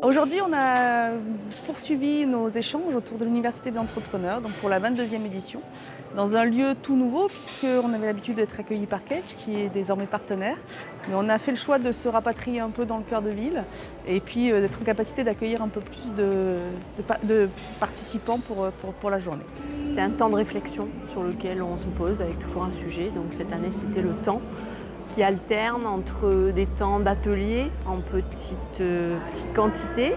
Aujourd'hui, on a poursuivi nos échanges autour de l'Université des entrepreneurs, donc pour la 22e édition, dans un lieu tout nouveau, puisqu'on avait l'habitude d'être accueillis par Catch, qui est désormais partenaire. Mais on a fait le choix de se rapatrier un peu dans le cœur de ville et puis d'être en capacité d'accueillir un peu plus de participants pour la journée. C'est un temps de réflexion sur lequel on se pose avec toujours un sujet. Donc cette année, c'était le temps qui alterne entre des temps d'atelier en petite quantité,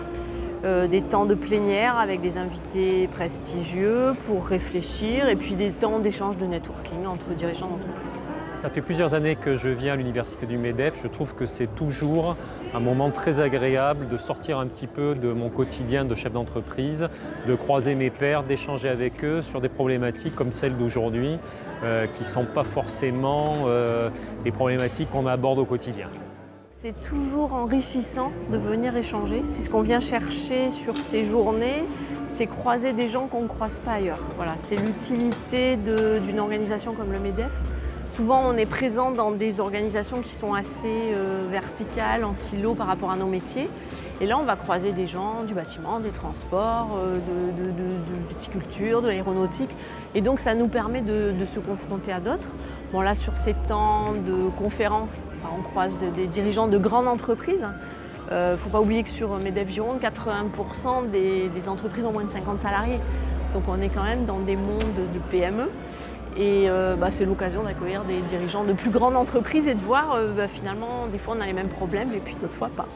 des temps de plénière avec des invités prestigieux pour réfléchir et puis des temps d'échange de networking entre dirigeants d'entreprise. Ça fait plusieurs années que je viens à l'université du MEDEF. Je trouve que c'est toujours un moment très agréable de sortir un petit peu de mon quotidien de chef d'entreprise, de croiser mes pairs, d'échanger avec eux sur des problématiques comme celles d'aujourd'hui, qui ne sont pas forcément des problématiques qu'on aborde au quotidien. C'est toujours enrichissant de venir échanger. C'est ce qu'on vient chercher sur ces journées, c'est croiser des gens qu'on ne croise pas ailleurs. Voilà, c'est l'utilité d'une organisation comme le MEDEF. Souvent, on est présent dans des organisations qui sont assez verticales, en silo par rapport à nos métiers. Et là, on va croiser des gens du bâtiment, des transports, de viticulture, de l'aéronautique. Et donc, ça nous permet de se confronter à d'autres. Bon, là, sur ces temps de conférences, on croise des dirigeants de grandes entreprises. Il ne faut pas oublier que sur MEDEF Gironde, 80% des entreprises ont moins de 50 salariés. Donc, on est quand même dans des mondes de PME. Et c'est l'occasion d'accueillir des dirigeants de plus grandes entreprises et de voir finalement, des fois on a les mêmes problèmes et puis d'autres fois pas.